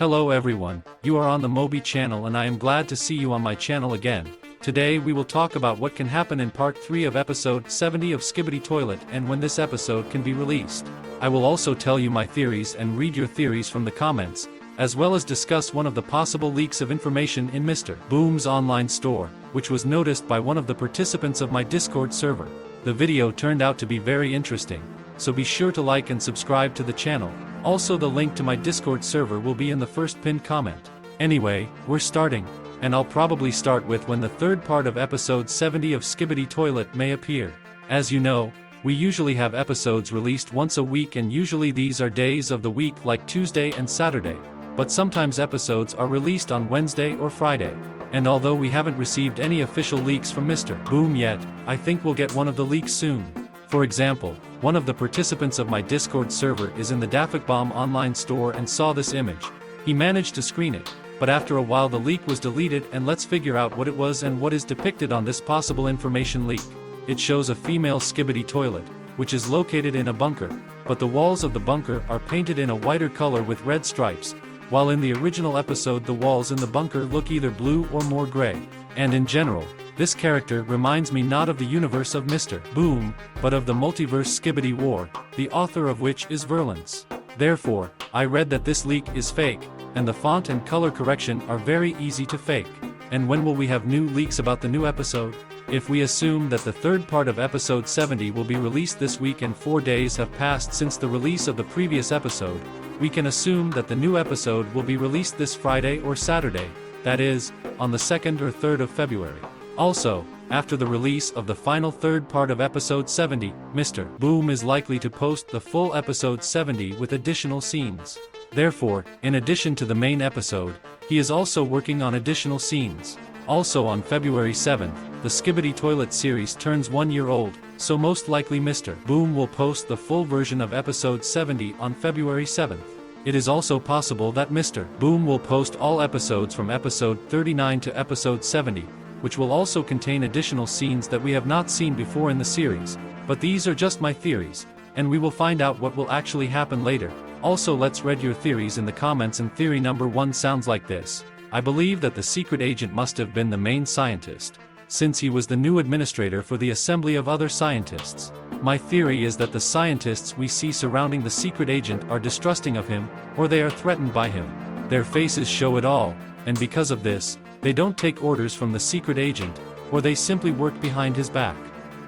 Hello everyone, you are on the Moby channel and I am glad to see you on my channel again. Today we will talk about what can happen in part 3 of episode 70 of Skibidi Toilet and when this episode can be released. I will also tell you my theories and read your theories from the comments, as well as discuss one of the possible leaks of information in Mr. Boom's online store, which was noticed by one of the participants of my Discord server. The video turned out to be very interesting, so be sure to like and subscribe to the channel. Also the link to my Discord server will be in the first pinned comment. Anyway, we're starting, and I'll probably start with when the third part of episode 70 of Skibidi Toilet may appear. As you know, we usually have episodes released once a week and usually these are days of the week like Tuesday and Saturday, but sometimes episodes are released on Wednesday or Friday. And although we haven't received any official leaks from Mr. Boom yet, I think we'll get one of the leaks soon. For example, one of the participants of my Discord server is in the DaFuq online store and saw this image. He managed to screen it, but after a while the leak was deleted and let's figure out what it was and what is depicted on this possible information leak. It shows a female Skibidi toilet, which is located in a bunker, but the walls of the bunker are painted in a whiter color with red stripes, while in the original episode the walls in the bunker look either blue or more gray. And in general, this character reminds me not of the universe of Mr. Boom, but of the multiverse Skibidi War, the author of which is Verlance. Therefore, I read that this leak is fake, and the font and color correction are very easy to fake. And when will we have new leaks about the new episode? If we assume that the third part of episode 70 will be released this week and 4 days have passed since the release of the previous episode, we can assume that the new episode will be released this Friday or Saturday, that is, on the 2nd or 3rd of February. Also, after the release of the final third part of episode 70, Mr. Boom is likely to post the full episode 70 with additional scenes. Therefore, in addition to the main episode, he is also working on additional scenes. Also on February 7th, the Skibidi Toilet series turns 1 year old, so most likely Mr. Boom will post the full version of episode 70 on February 7th. It is also possible that Mr. Boom will post all episodes from episode 39 to episode 70, which will also contain additional scenes that we have not seen before in the series, but these are just my theories, and we will find out what will actually happen later. Also let's read your theories in the comments and theory number 1 sounds like this. I believe that the secret agent must have been the main scientist, since he was the new administrator for the assembly of other scientists. My theory is that the scientists we see surrounding the secret agent are distrusting of him, or they are threatened by him. Their faces show it all, and because of this, they don't take orders from the secret agent, or they simply work behind his back.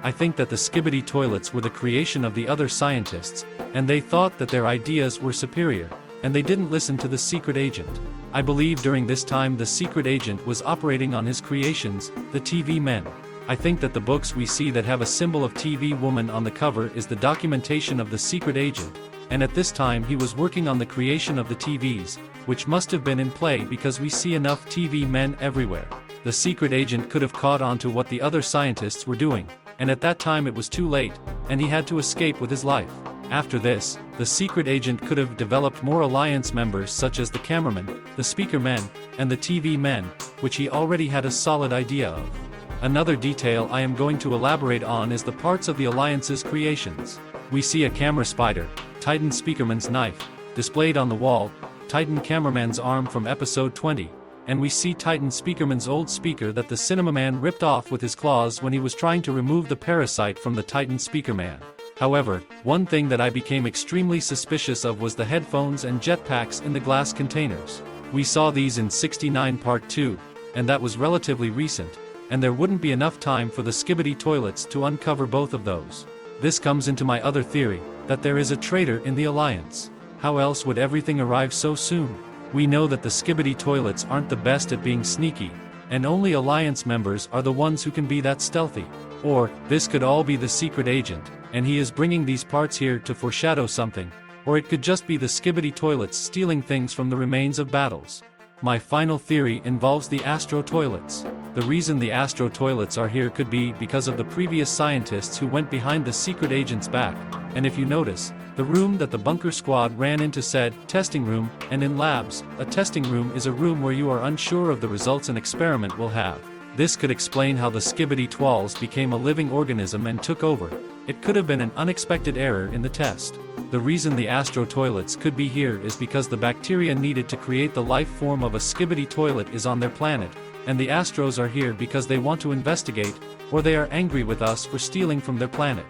I think that the Skibidi toilets were the creation of the other scientists, and they thought that their ideas were superior, and they didn't listen to the secret agent. I believe during this time the secret agent was operating on his creations, the TV men. I think that the books we see that have a symbol of TV woman on the cover is the documentation of the secret agent, and at this time he was working on the creation of the TVs, which must have been in play because we see enough TV men everywhere. The secret agent could have caught on to what the other scientists were doing, and at that time it was too late, and he had to escape with his life. After this, the secret agent could have developed more alliance members such as the cameramen, the speaker men, and the TV men, which he already had a solid idea of. Another detail I am going to elaborate on is the parts of the alliance's creations. We see a camera spider, Titan speakerman's knife, displayed on the wall, Titan cameraman's arm from episode 20, and we see Titan speakerman's old speaker that the cinemaman ripped off with his claws when he was trying to remove the parasite from the Titan speakerman. However, one thing that I became extremely suspicious of was the headphones and jetpacks in the glass containers. We saw these in 69 part 2, and that was relatively recent, and there wouldn't be enough time for the Skibidi toilets to uncover both of those. This comes into my other theory, that there is a traitor in the alliance. How else would everything arrive so soon? We know that the Skibidi toilets aren't the best at being sneaky, and only alliance members are the ones who can be that stealthy. Or, this could all be the secret agent, and he is bringing these parts here to foreshadow something, or it could just be the Skibidi toilets stealing things from the remains of battles. My final theory involves the Astro toilets. The reason the Astro toilets are here could be because of the previous scientists who went behind the secret agent's back, and if you notice, the room that the bunker squad ran into said testing room, and in labs, a testing room is a room where you are unsure of the results an experiment will have. This could explain how the Skibidi Twals became a living organism and took over. It could have been an unexpected error in the test. The reason the astro toilets could be here is because the bacteria needed to create the life form of a skibidi toilet is on their planet, and the astros are here because they want to investigate, or they are angry with us for stealing from their planet.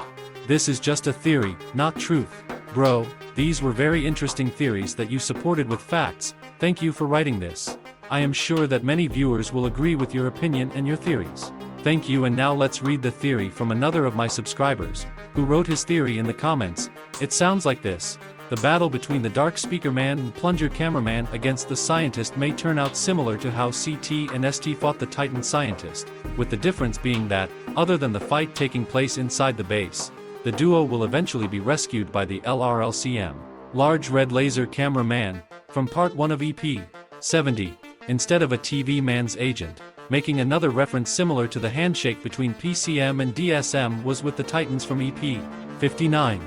This is just a theory, not truth. Bro, these were very interesting theories that you supported with facts. Thank you for writing this. I am sure that many viewers will agree with your opinion and your theories. Thank you, and now let's read the theory from another of my subscribers, who wrote his theory in the comments. It sounds like this: the battle between the dark speaker man and plunger cameraman against the scientist may turn out similar to how CT and ST fought the Titan scientist, with the difference being that, other than the fight taking place inside the base, the duo will eventually be rescued by the LRLCM, Large Red Laser Cameraman, from part 1 of EP 70, instead of a TV man's agent, making another reference similar to the handshake between PCM and DSM was with the Titans from EP 59.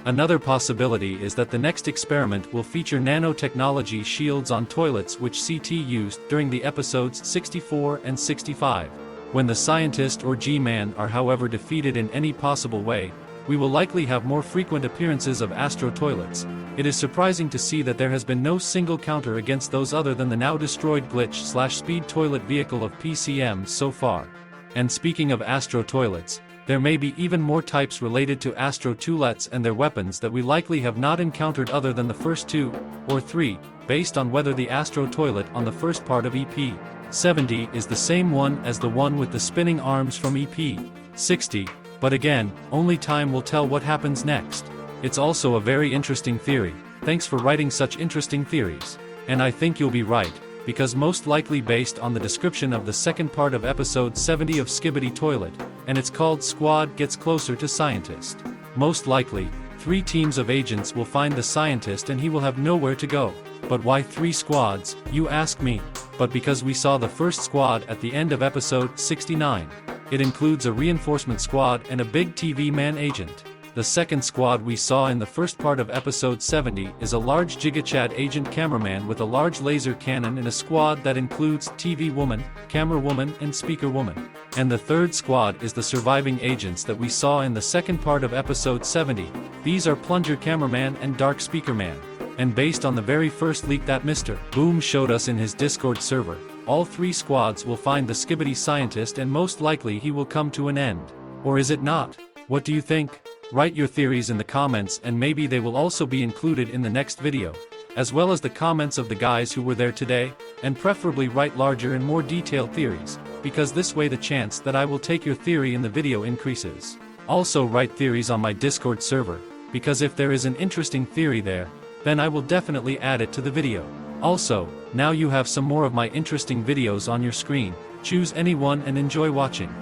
Another possibility is that the next experiment will feature nanotechnology shields on toilets, which CT used during the episodes 64 and 65. When the scientist or G-Man are however defeated in any possible way, we will likely have more frequent appearances of astro toilets. It is surprising to see that there has been no single counter against those other than the now destroyed glitch/speed toilet vehicle of PCM so far. And speaking of astro toilets, there may be even more types related to astro toilets and their weapons that we likely have not encountered other than the first 2 or 3, based on whether the astro toilet on the first part of EP 70 is the same one as the one with the spinning arms from EP 60. But again, only time will tell what happens next. It's also a very interesting theory. Thanks for writing such interesting theories. And I think you'll be right, because most likely based on the description of the second part of episode 70 of Skibidi Toilet, and it's called Squad Gets Closer to Scientist. Most likely, 3 teams of agents will find the scientist and he will have nowhere to go. But why 3 squads, you ask me? But because we saw the first squad at the end of episode 69. It includes a reinforcement squad and a big TV man agent. The second squad we saw in the first part of episode 70 is a large Gigachad agent cameraman with a large laser cannon in a squad that includes TV woman, camera woman and speaker woman. And the third squad is the surviving agents that we saw in the second part of episode 70. These are plunger cameraman and dark speaker man. And based on the very first leak that Mr. Boom showed us in his Discord server, all 3 squads will find the Skibidi scientist and most likely he will come to an end. Or is it not? What do you think? Write your theories in the comments and maybe they will also be included in the next video, as well as the comments of the guys who were there today, and preferably write larger and more detailed theories, because this way the chance that I will take your theory in the video increases. Also write theories on my Discord server, because if there is an interesting theory there, then I will definitely add it to the video. Also, now you have some more of my interesting videos on your screen. Choose any one and enjoy watching.